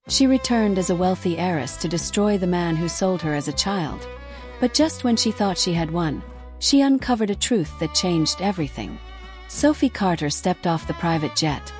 She returned as a wealthy heiress to destroy the man who sold her as a child. But just when she thought she had won, she uncovered a truth that changed everything. Sophie Carter stepped off the private jet,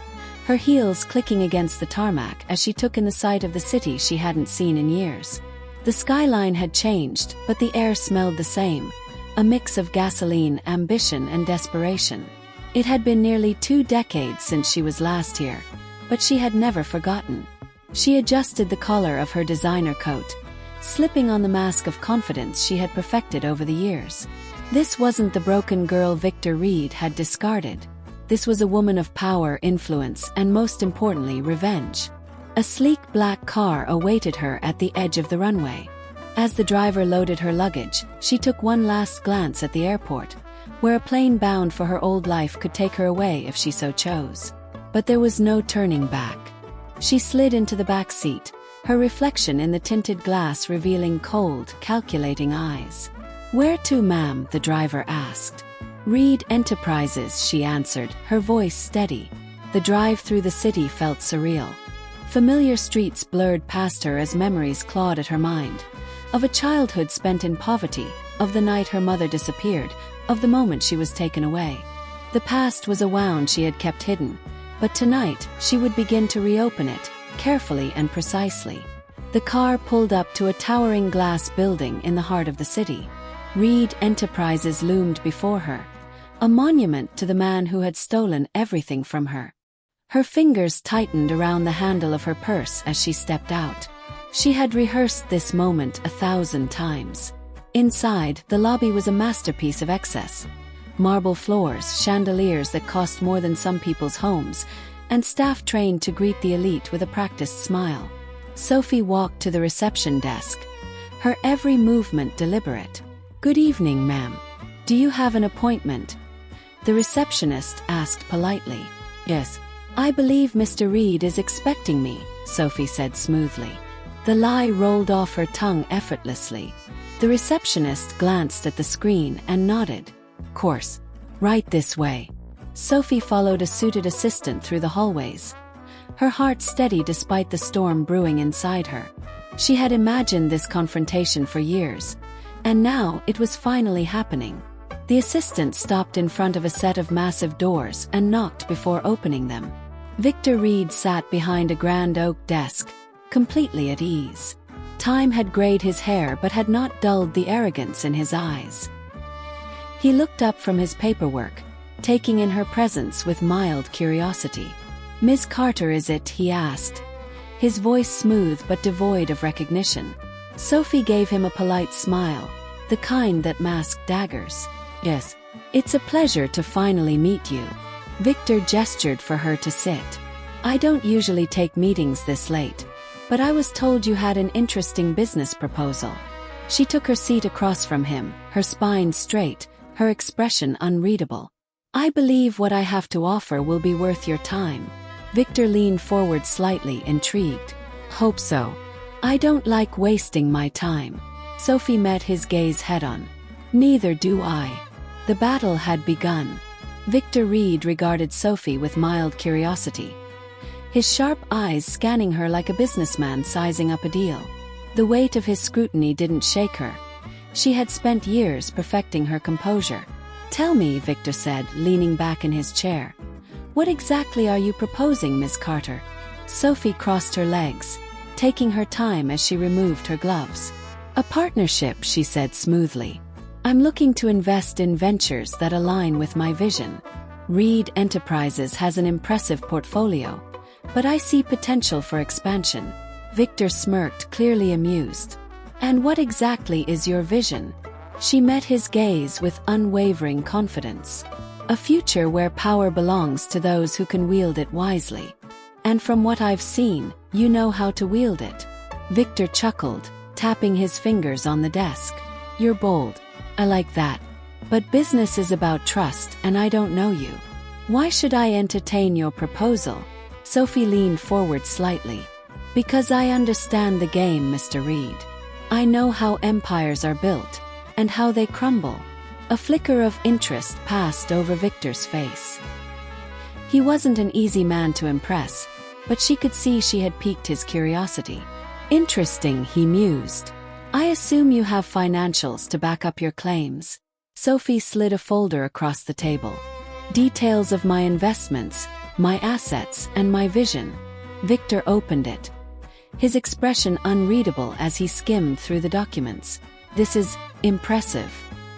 her heels clicking against the tarmac as she took in the sight of the city she hadn't seen in years. The skyline had changed, but the air smelled the same, a mix of gasoline, ambition, and desperation. It had been nearly 2 decades since she was last here, but she had never forgotten. She adjusted the collar of her designer coat, slipping on the mask of confidence she had perfected over the years. This wasn't the broken girl Victor Reed had discarded. This was a woman of power, influence, and most importantly, revenge. A sleek black car awaited her at the edge of the runway. As the driver loaded her luggage, she took one last glance at the airport, where a plane bound for her old life could take her away if she so chose. But there was no turning back. She slid into the back seat, her reflection in the tinted glass revealing cold, calculating eyes. "Where to, ma'am?" the driver asked. "Reed Enterprises," she answered, her voice steady. The drive through the city felt surreal. Familiar streets blurred past her as memories clawed at her mind. Of a childhood spent in poverty, of the night her mother disappeared, of the moment she was taken away. The past was a wound she had kept hidden, but tonight she would begin to reopen it, carefully and precisely. The car pulled up to a towering glass building in the heart of the city. Reed Enterprises loomed before her, a monument to the man who had stolen everything from her. Her fingers tightened around the handle of her purse as she stepped out. She had rehearsed this moment 1,000 times. Inside, the lobby was a masterpiece of excess. Marble floors, chandeliers that cost more than some people's homes, and staff trained to greet the elite with a practiced smile. Sophie walked to the reception desk, her every movement deliberate. "Good evening, ma'am. Do you have an appointment?" The receptionist asked politely. "Yes. I believe Mr. Reed is expecting me," Sophie said smoothly. The lie rolled off her tongue effortlessly. The receptionist glanced at the screen and nodded. "Course. Right this way." Sophie followed a suited assistant through the hallways, her heart steady despite the storm brewing inside her. She had imagined this confrontation for years, and now it was finally happening. The assistant stopped in front of a set of massive doors and knocked before opening them. Victor Reed sat behind a grand oak desk, completely at ease. Time had grayed his hair but had not dulled the arrogance in his eyes. He looked up from his paperwork, taking in her presence with mild curiosity. "Miss Carter, is it?" he asked, his voice smooth but devoid of recognition. Sophie gave him a polite smile, the kind that masked daggers. "Yes. It's a pleasure to finally meet you." Victor gestured for her to sit. "I don't usually take meetings this late, but I was told you had an interesting business proposal." She took her seat across from him, her spine straight, her expression unreadable. "I believe what I have to offer will be worth your time." Victor leaned forward slightly, intrigued. "Hope so. I don't like wasting my time." Sophie met his gaze head-on. "Neither do I." The battle had begun. Victor Reed regarded Sophie with mild curiosity, his sharp eyes scanning her like a businessman sizing up a deal. The weight of his scrutiny didn't shake her. She had spent years perfecting her composure. "Tell me," Victor said, leaning back in his chair. "What exactly are you proposing, Miss Carter?" Sophie crossed her legs, taking her time as she removed her gloves. "A partnership," she said smoothly. "I'm looking to invest in ventures that align with my vision. Reed Enterprises has an impressive portfolio, but I see potential for expansion." Victor smirked, clearly amused. "And what exactly is your vision?" She met his gaze with unwavering confidence. "A future where power belongs to those who can wield it wisely. And from what I've seen, you know how to wield it." Victor chuckled, tapping his fingers on the desk. "You're bold. I like that. But business is about trust, and I don't know you. Why should I entertain your proposal?" Sophie leaned forward slightly. "Because I understand the game, Mr. Reed. I know how empires are built, and how they crumble." A flicker of interest passed over Victor's face. He wasn't an easy man to impress, but she could see she had piqued his curiosity. Interesting, he mused. I assume you have financials to back up your claims. Sophie slid a folder across the table. Details of my investments, my assets, and my vision. Victor opened it, his expression unreadable as he skimmed through the documents. This is impressive.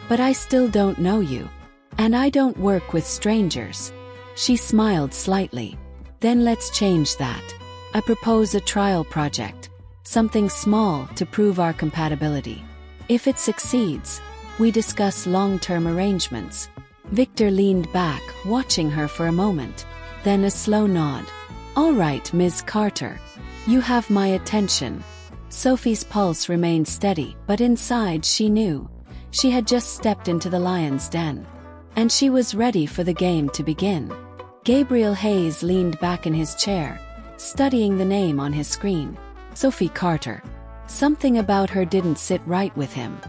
But I still don't know you. And I don't work with strangers. She smiled slightly. Then let's change that. I propose a trial project. Something small to prove our compatibility. If it succeeds, we discuss long-term arrangements. Victor leaned back, watching her for a moment. Then a slow nod. All right, Ms. Carter. You have my attention. Sophie's pulse remained steady, but inside she knew. She had just stepped into the lion's den. And she was ready for the game to begin. Gabriel Hayes leaned back in his chair, studying the name on his screen. Sophie Carter. Something about her didn't sit right with him.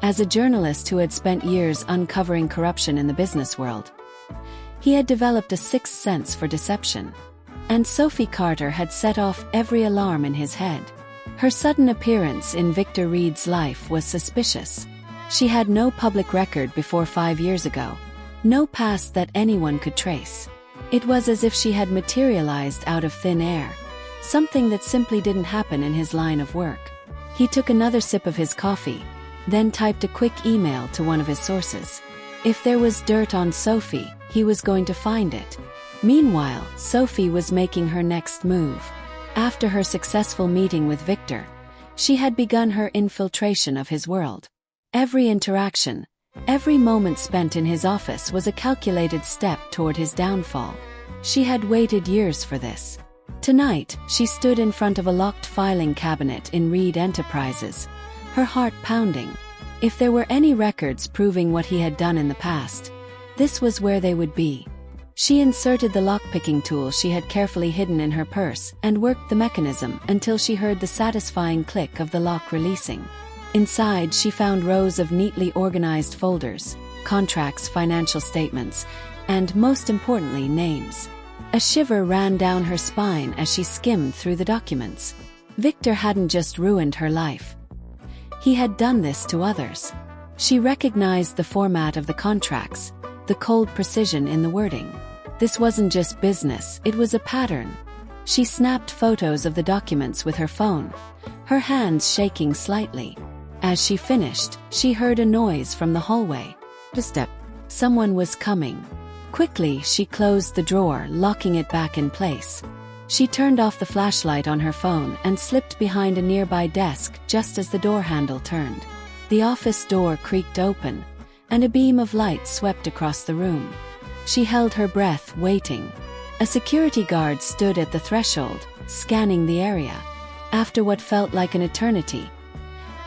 As a journalist who had spent years uncovering corruption in the business world, he had developed a sixth sense for deception. And Sophie Carter had set off every alarm in his head. Her sudden appearance in Victor Reed's life was suspicious. She had no public record before 5 years ago. No past that anyone could trace. It was as if she had materialized out of thin air. Something that simply didn't happen in his line of work. He took another sip of his coffee, then typed a quick email to one of his sources. If there was dirt on Sophie, he was going to find it. Meanwhile, Sophie was making her next move. After her successful meeting with Victor, she had begun her infiltration of his world. Every interaction, every moment spent in his office was a calculated step toward his downfall. She had waited years for this. Tonight, she stood in front of a locked filing cabinet in Reed Enterprises, her heart pounding. If there were any records proving what he had done in the past, this was where they would be. She inserted the lockpicking tool she had carefully hidden in her purse and worked the mechanism until she heard the satisfying click of the lock releasing. Inside, she found rows of neatly organized folders, contracts, financial statements, and, most importantly, names. A shiver ran down her spine as she skimmed through the documents. Victor hadn't just ruined her life. He had done this to others. She recognized the format of the contracts, the cold precision in the wording. This wasn't just business, it was a pattern. She snapped photos of the documents with her phone, her hands shaking slightly. As she finished, she heard a noise from the hallway. A step. Someone was coming. Quickly, she closed the drawer, locking it back in place. She turned off the flashlight on her phone and slipped behind a nearby desk just as the door handle turned. The office door creaked open, and a beam of light swept across the room. She held her breath, waiting. A security guard stood at the threshold, scanning the area. After what felt like an eternity,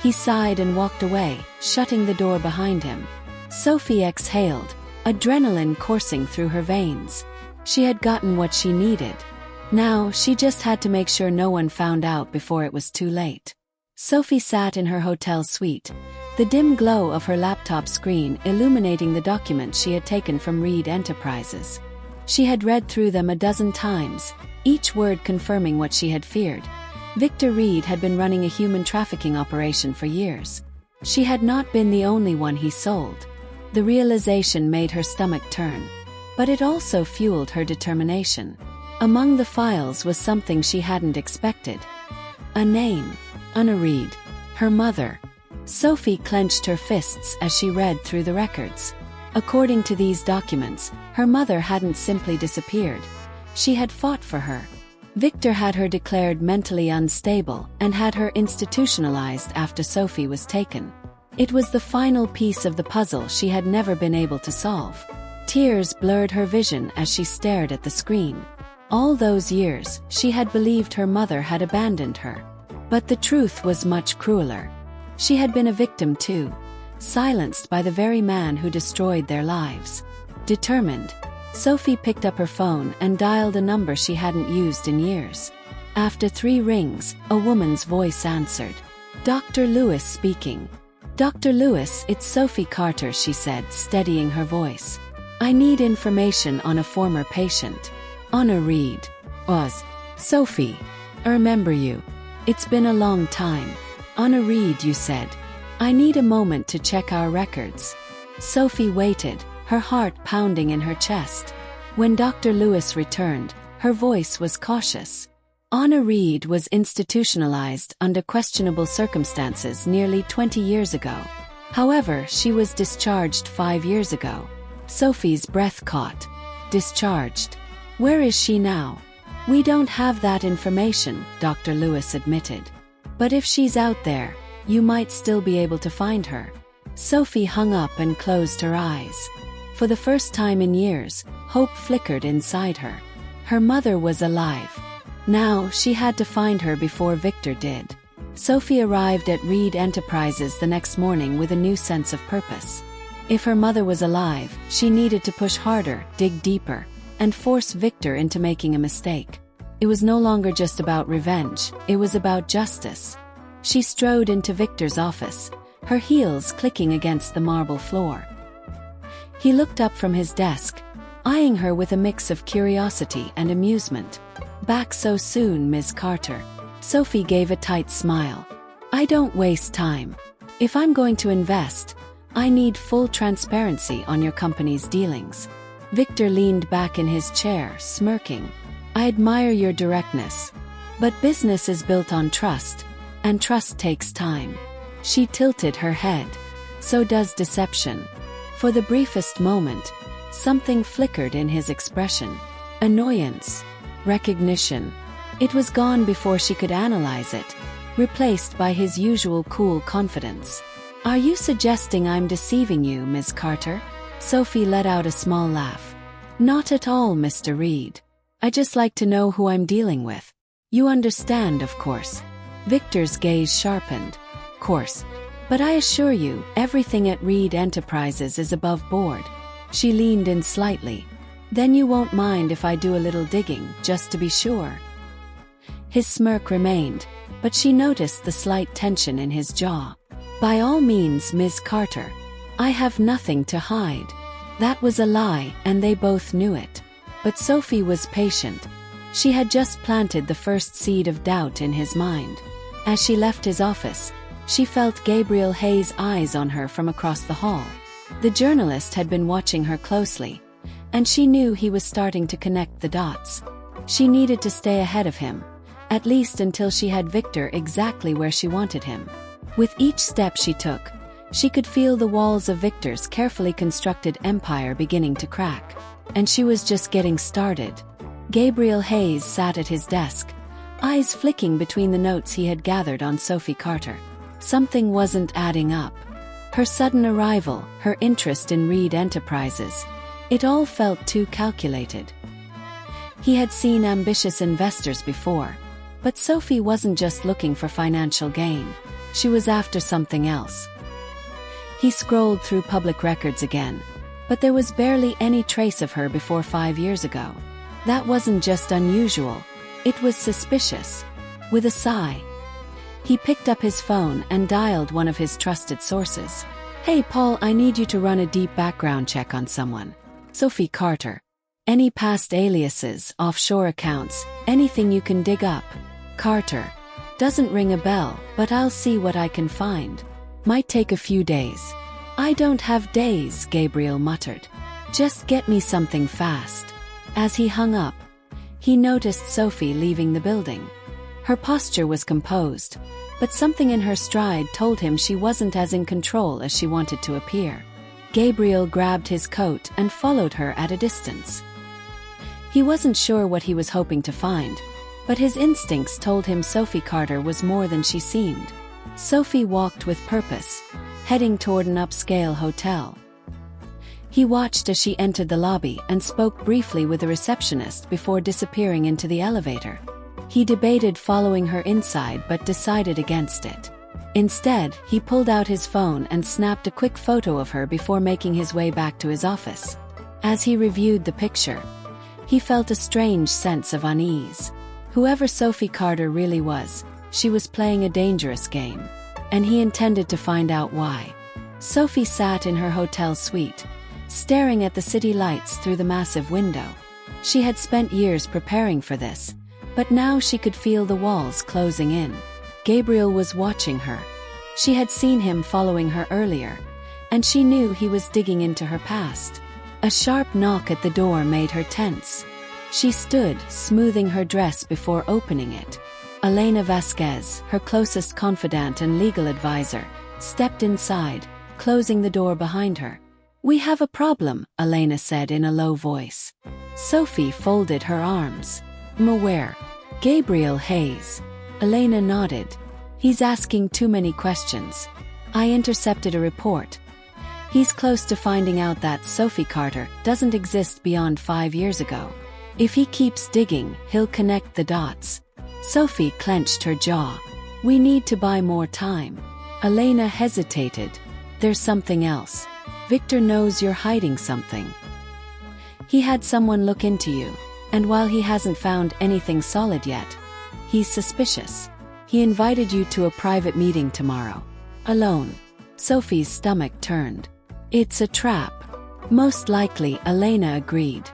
he sighed and walked away, shutting the door behind him. Sophie exhaled, adrenaline coursing through her veins. She had gotten what she needed. Now, she just had to make sure no one found out before it was too late. Sophie sat in her hotel suite, the dim glow of her laptop screen illuminating the documents she had taken from Reed Enterprises. She had read through them a dozen times, each word confirming what she had feared. Victor Reed had been running a human trafficking operation for years. She had not been the only one he sold. The realization made her stomach turn, but it also fueled her determination. Among the files was something she hadn't expected. A name. Anna Reed. Her mother. Sophie clenched her fists as she read through the records. According to these documents, her mother hadn't simply disappeared. She had fought for her. Victor had her declared mentally unstable and had her institutionalized after Sophie was taken. It was the final piece of the puzzle she had never been able to solve. Tears blurred her vision as she stared at the screen. All those years, she had believed her mother had abandoned her. But the truth was much crueler. She had been a victim too, silenced by the very man who destroyed their lives. Determined, Sophie picked up her phone and dialed a number she hadn't used in years. After 3 rings, a woman's voice answered. Dr. Lewis speaking. Dr. Lewis, it's Sophie Carter, she said, steadying her voice. I need information on a former patient. Anna Reed. Sophie, I remember you. It's been a long time. Anna Reed, you said. I need a moment to check our records. Sophie waited, her heart pounding in her chest. When Dr. Lewis returned, her voice was cautious. Anna Reed was institutionalized under questionable circumstances nearly 20 years ago. However, she was discharged 5 years ago. Sophie's breath caught. Discharged. Where is she now? We don't have that information, Dr. Lewis admitted. But if she's out there, you might still be able to find her. Sophie hung up and closed her eyes. For the first time in years, hope flickered inside her. Her mother was alive. Now, she had to find her before Victor did. Sophie arrived at Reed Enterprises the next morning with a new sense of purpose. If her mother was alive, she needed to push harder, dig deeper, and force Victor into making a mistake. It was no longer just about revenge, it was about justice. She strode into Victor's office, her heels clicking against the marble floor. He looked up from his desk, eyeing her with a mix of curiosity and amusement. Back so soon, Ms. Carter. Sophie gave a tight smile. I don't waste time. If I'm going to invest, I need full transparency on your company's dealings. Victor leaned back in his chair, smirking. I admire your directness. But business is built on trust, and trust takes time. She tilted her head. So does deception. For the briefest moment, something flickered in his expression. Annoyance. Recognition. It was gone before she could analyze it, replaced by his usual cool confidence. Are you suggesting I'm deceiving you, Ms. Carter? Sophie let out a small laugh. Not at all, Mr. Reed. I just like to know who I'm dealing with. You understand, of course. Victor's gaze sharpened. Course. But I assure you, everything at Reed Enterprises is above board. She leaned in slightly. Then you won't mind if I do a little digging, just to be sure. His smirk remained, but she noticed the slight tension in his jaw. By all means, Ms. Carter. I have nothing to hide. That was a lie, and they both knew it. But Sophie was patient. She had just planted the first seed of doubt in his mind. As she left his office, she felt Gabriel Hayes' eyes on her from across the hall. The journalist had been watching her closely, and she knew he was starting to connect the dots. She needed to stay ahead of him, at least until she had Victor exactly where she wanted him. With each step she took, she could feel the walls of Victor's carefully constructed empire beginning to crack. And she was just getting started. Gabriel Hayes sat at his desk, eyes flicking between the notes he had gathered on Sophie Carter. Something wasn't adding up. Her sudden arrival, her interest in Reed Enterprises, it all felt too calculated. He had seen ambitious investors before, but Sophie wasn't just looking for financial gain. She was after something else. He scrolled through public records again, but there was barely any trace of her before 5 years ago. That wasn't just unusual, it was suspicious. With a sigh, he picked up his phone and dialed one of his trusted sources. Hey Paul, I need you to run a deep background check on someone. Sophie Carter. Any past aliases, offshore accounts, anything you can dig up. Carter. Doesn't ring a bell, but I'll see what I can find. Might take a few days. I don't have days, Gabriel muttered. Just get me something fast. As he hung up, he noticed Sophie leaving the building. Her posture was composed, but something in her stride told him she wasn't as in control as she wanted to appear. Gabriel grabbed his coat and followed her at a distance. He wasn't sure what he was hoping to find, but his instincts told him Sophie Carter was more than she seemed. Sophie walked with purpose, heading toward an upscale hotel. He watched as she entered the lobby and spoke briefly with the receptionist before disappearing into the elevator. He debated following her inside but decided against it. Instead, he pulled out his phone and snapped a quick photo of her before making his way back to his office. As he reviewed the picture, he felt a strange sense of unease. Whoever Sophie Carter really was, she was playing a dangerous game, and he intended to find out why. Sophie sat in her hotel suite, staring at the city lights through the massive window. She had spent years preparing for this, But now she could feel the walls closing in. Gabriel was watching her. She had seen him following her earlier, and she knew he was digging into her past. A sharp knock at the door made her tense. She stood, smoothing her dress before opening it. Elena Vasquez, her closest confidant and legal advisor, stepped inside, closing the door behind her. "We have a problem," Elena said in a low voice. Sophie folded her arms. "I'm aware." "Gabriel Hayes." Elena nodded. "He's asking too many questions. I intercepted a report. He's close to finding out that Sophie Carter doesn't exist beyond 5 years ago. If he keeps digging, he'll connect the dots." Sophie clenched her jaw. "We need to buy more time." Elena hesitated. "There's something else. Victor knows you're hiding something. He had someone look into you, and while he hasn't found anything solid yet, he's suspicious. He invited you to a private meeting tomorrow. Alone." Sophie's stomach turned. "It's a trap." "Most likely," Elena agreed.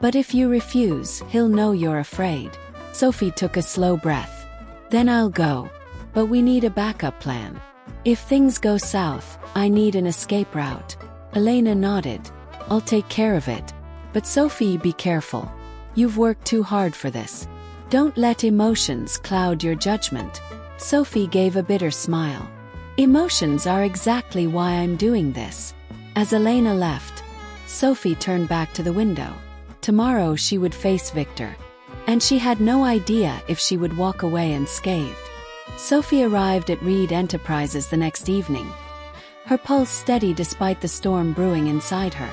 "But if you refuse, he'll know you're afraid." Sophie took a slow breath. "Then I'll go. But we need a backup plan. If things go south, I need an escape route." Elena nodded. "I'll take care of it. But Sophie, be careful. You've worked too hard for this. Don't let emotions cloud your judgment." Sophie gave a bitter smile. "Emotions are exactly why I'm doing this." As Elena left, Sophie turned back to the window. Tomorrow she would face Victor, and she had no idea if she would walk away unscathed. Sophie arrived at Reed Enterprises the next evening, her pulse steady despite the storm brewing inside her.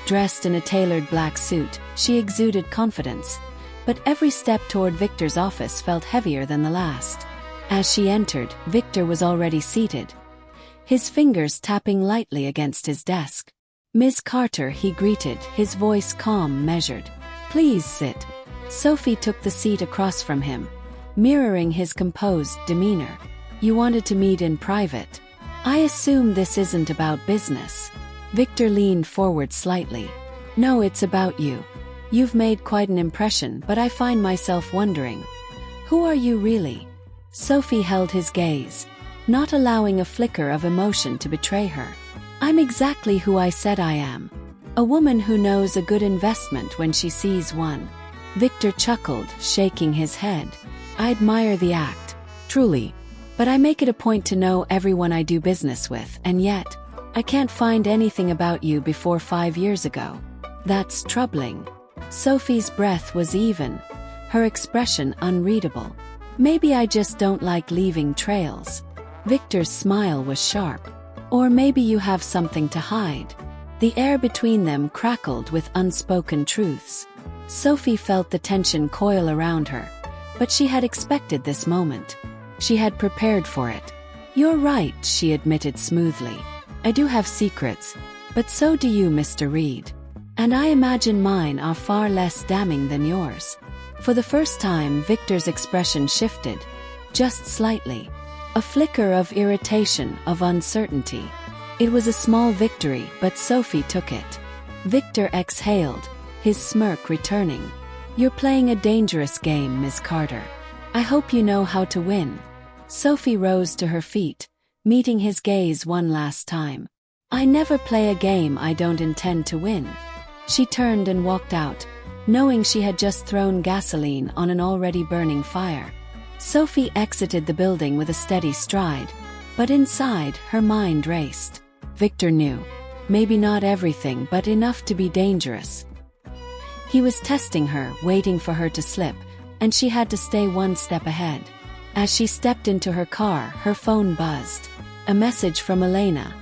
Dressed in a tailored black suit, she exuded confidence, but every step toward Victor's office felt heavier than the last. As she entered, Victor was already seated, his fingers tapping lightly against his desk. "Miss Carter," he greeted, his voice calm, measured. "Please sit." Sophie took the seat across from him, mirroring his composed demeanor. "You wanted to meet in private. I assume this isn't about business." Victor leaned forward slightly. "No, it's about you. You've made quite an impression, but I find myself wondering, who are you really?" Sophie held his gaze, not allowing a flicker of emotion to betray her. "I'm exactly who I said I am. A woman who knows a good investment when she sees one." Victor chuckled, shaking his head. "I admire the act, truly. But I make it a point to know everyone I do business with, and yet, I can't find anything about you before 5 years ago. That's troubling." Sophie's breath was even, her expression unreadable. "Maybe I just don't like leaving trails." Victor's smile was sharp. "Or maybe you have something to hide." The air between them crackled with unspoken truths. Sophie felt the tension coil around her, but she had expected this moment. She had prepared for it. "You're right," she admitted smoothly. "I do have secrets, but so do you, Mr. Reed. And I imagine mine are far less damning than yours." For the first time, Victor's expression shifted, just slightly. A flicker of irritation, of uncertainty. It was a small victory, but Sophie took it. Victor exhaled, his smirk returning. "You're playing a dangerous game, Ms. Carter. I hope you know how to win." Sophie rose to her feet, meeting his gaze one last time. "I never play a game I don't intend to win." She turned and walked out, knowing she had just thrown gasoline on an already burning fire. Sophie exited the building with a steady stride, but inside, her mind raced. Victor knew. Maybe not everything, but enough to be dangerous. He was testing her, waiting for her to slip, and she had to stay one step ahead. As she stepped into her car, her phone buzzed. A message from Elena.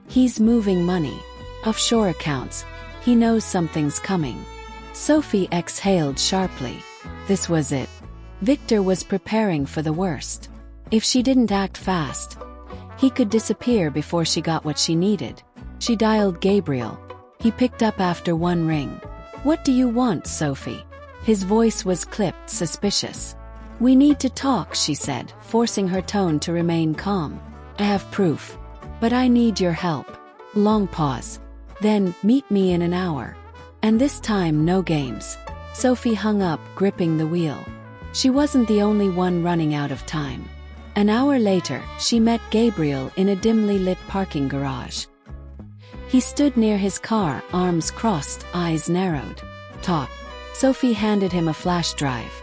"He's moving money. Offshore accounts. He knows something's coming." Sophie exhaled sharply. This was it. Victor was preparing for the worst. If she didn't act fast, he could disappear before she got what she needed. She dialed Gabriel. He picked up after one ring. "What do you want, Sophie?" His voice was clipped, suspicious. "We need to talk," she said, forcing her tone to remain calm. "I have proof. But I need your help." Long pause. Then, "Meet me in an hour. And this time no games." Sophie hung up, gripping the wheel. She wasn't the only one running out of time. An hour later, she met Gabriel in a dimly lit parking garage. He stood near his car, arms crossed, eyes narrowed. "Talk." Sophie handed him a flash drive.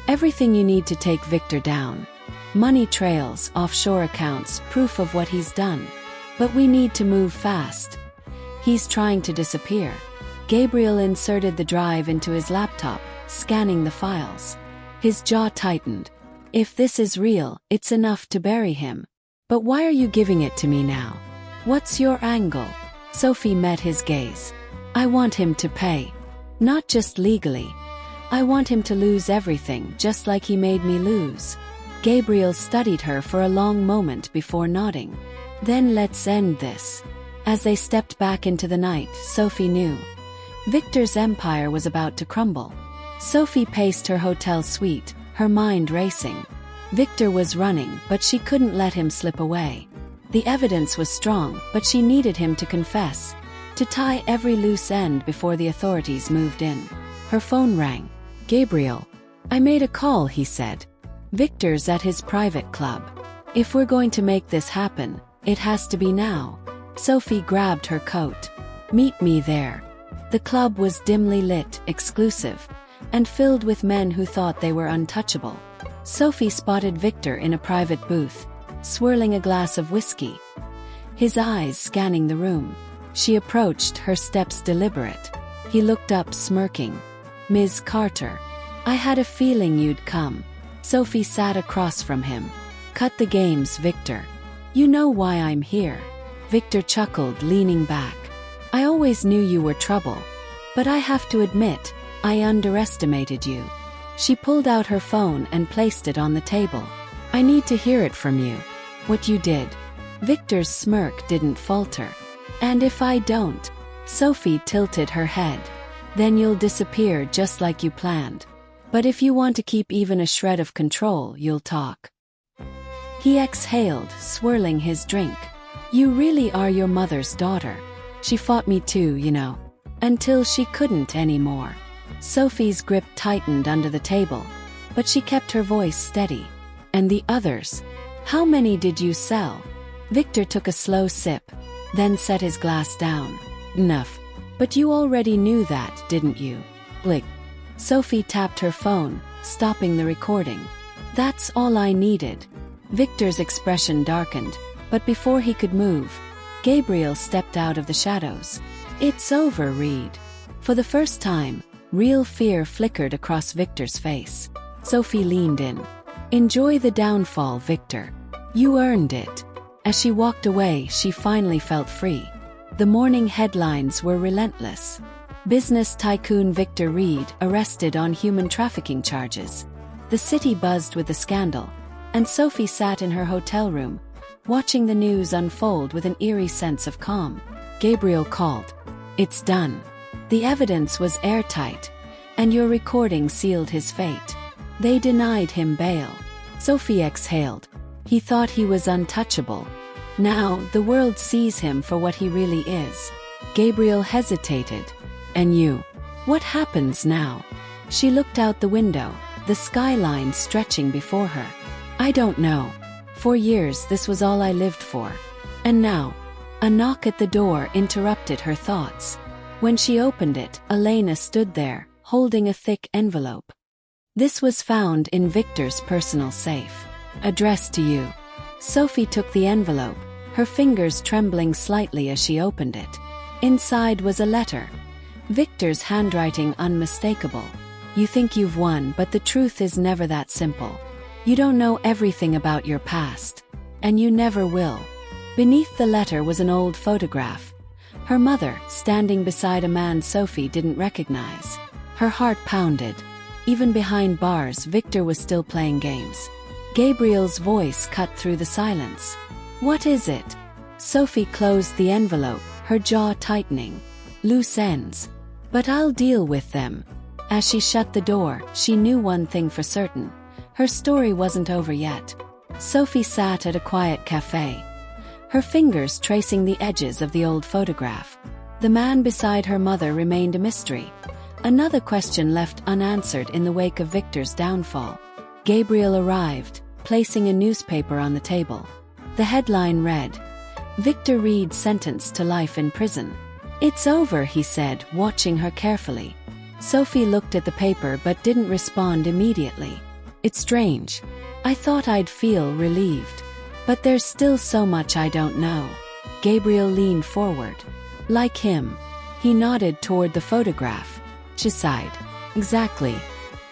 "Everything you need to take Victor down. Money trails, offshore accounts, proof of what he's done. But we need to move fast. He's trying to disappear." Gabriel inserted the drive into his laptop, scanning the files. His jaw tightened. "If this is real, it's enough to bury him. But why are you giving it to me now? What's your angle?" Sophie met his gaze. "I want him to pay. Not just legally. I want him to lose everything, just like he made me lose." Gabriel studied her for a long moment before nodding. "Then let's end this." As they stepped back into the night, Sophie knew Victor's empire was about to crumble. Sophie paced her hotel suite, her mind racing. Victor was running, but she couldn't let him slip away. The evidence was strong, but she needed him to confess, to tie every loose end before the authorities moved in. Her phone rang. "Gabriel." "I made a call," he said. "Victor's at his private club. If we're going to make this happen, it has to be now." Sophie grabbed her coat. "Meet me there." The club was dimly lit, exclusive, and filled with men who thought they were untouchable. Sophie spotted Victor in a private booth, swirling a glass of whiskey, his eyes scanning the room. She approached, her steps deliberate. He looked up, smirking. "Ms. Carter, I had a feeling you'd come." Sophie sat across from him. "Cut the games, Victor. You know why I'm here." Victor chuckled, leaning back. "I always knew you were trouble. But I have to admit, I underestimated you." She pulled out her phone and placed it on the table. "I need to hear it from you. What you did." Victor's smirk didn't falter. "And if I don't?" Sophie tilted her head. "Then you'll disappear just like you planned. But if you want to keep even a shred of control, you'll talk." He exhaled, swirling his drink. "You really are your mother's daughter. She fought me too, you know. Until she couldn't anymore." Sophie's grip tightened under the table, but she kept her voice steady. "And the others? How many did you sell?" Victor took a slow sip, then set his glass down. "Enough. But you already knew that, didn't you?" Blick. Sophie tapped her phone, stopping the recording. "That's all I needed." Victor's expression darkened, but before he could move, Gabriel stepped out of the shadows. "It's over, Reed." For the first time, real fear flickered across Victor's face. Sophie leaned in. "Enjoy the downfall, Victor. You earned it." As she walked away, she finally felt free. The morning headlines were relentless. Business tycoon Victor Reed arrested on human trafficking charges. The city buzzed with the scandal, and Sophie sat in her hotel room, watching the news unfold with an eerie sense of calm. Gabriel called. "It's done. The evidence was airtight, and your recording sealed his fate." They denied him bail. Sophie exhaled. He thought he was untouchable. Now, the world sees him for what he really is. Gabriel hesitated. "And you? What happens now?" She looked out the window, the skyline stretching before her. "I don't know. For years this was all I lived for. And now..." A knock at the door interrupted her thoughts. When she opened it, Elena stood there, holding a thick envelope. "This was found in Victor's personal safe. Addressed to you." Sophie took the envelope, her fingers trembling slightly as she opened it. Inside was a letter. Victor's handwriting unmistakable. "You think you've won, but the truth is never that simple. You don't know everything about your past. And you never will." Beneath the letter was an old photograph. Her mother, standing beside a man Sophie didn't recognize. Her heart pounded. Even behind bars, Victor was still playing games. Gabriel's voice cut through the silence. "What is it?" Sophie closed the envelope, her jaw tightening. "Loose ends. But I'll deal with them." As she shut the door, she knew one thing for certain. Her story wasn't over yet. Sophie sat at a quiet cafe, her fingers tracing the edges of the old photograph. The man beside her mother remained a mystery, another question left unanswered in the wake of Victor's downfall. Gabriel arrived, placing a newspaper on the table. The headline read, "Victor Reed sentenced to life in prison." "It's over," he said, watching her carefully. Sophie looked at the paper but didn't respond immediately. "It's strange. I thought I'd feel relieved. But there's still so much I don't know." Gabriel leaned forward. "Like him." He nodded toward the photograph. She sighed. "Exactly.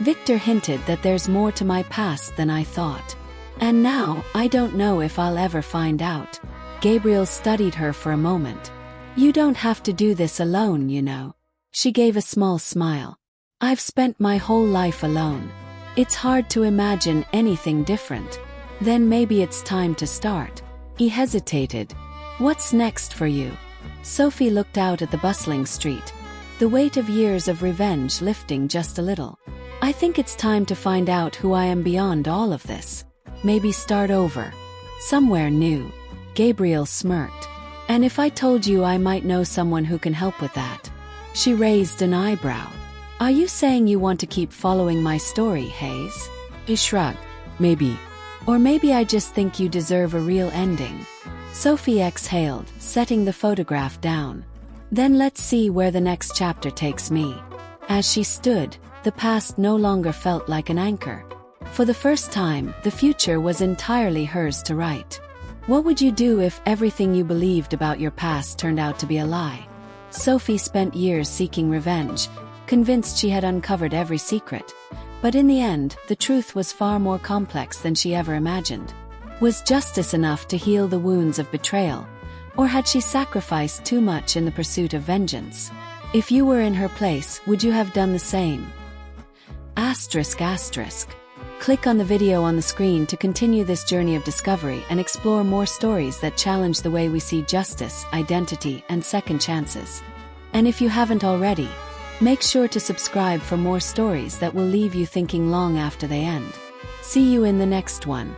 Victor hinted that there's more to my past than I thought. And now, I don't know if I'll ever find out." Gabriel studied her for a moment. "You don't have to do this alone, you know." She gave a small smile. "I've spent my whole life alone. It's hard to imagine anything different. Then maybe it's time to start." He hesitated. "What's next for you?" Sophie looked out at the bustling street, the weight of years of revenge lifting just a little. "I think it's time to find out who I am beyond all of this. Maybe start over. Somewhere new." Gabriel smirked. "And if I told you I might know someone who can help with that?" She raised an eyebrow. "Are you saying you want to keep following my story, Hayes?" He shrugged. "Maybe. Or maybe I just think you deserve a real ending." Sophie exhaled, setting the photograph down. "Then let's see where the next chapter takes me." As she stood, the past no longer felt like an anchor. For the first time, the future was entirely hers to write. What would you do if everything you believed about your past turned out to be a lie? Sophie spent years seeking revenge, convinced she had uncovered every secret. But in the end, the truth was far more complex than she ever imagined. Was justice enough to heal the wounds of betrayal? Or had she sacrificed too much in the pursuit of vengeance? If you were in her place, would you have done the same? ***. Click on the video on the screen to continue this journey of discovery and explore more stories that challenge the way we see justice, identity, and second chances. And if you haven't already, make sure to subscribe for more stories that will leave you thinking long after they end. See you in the next one.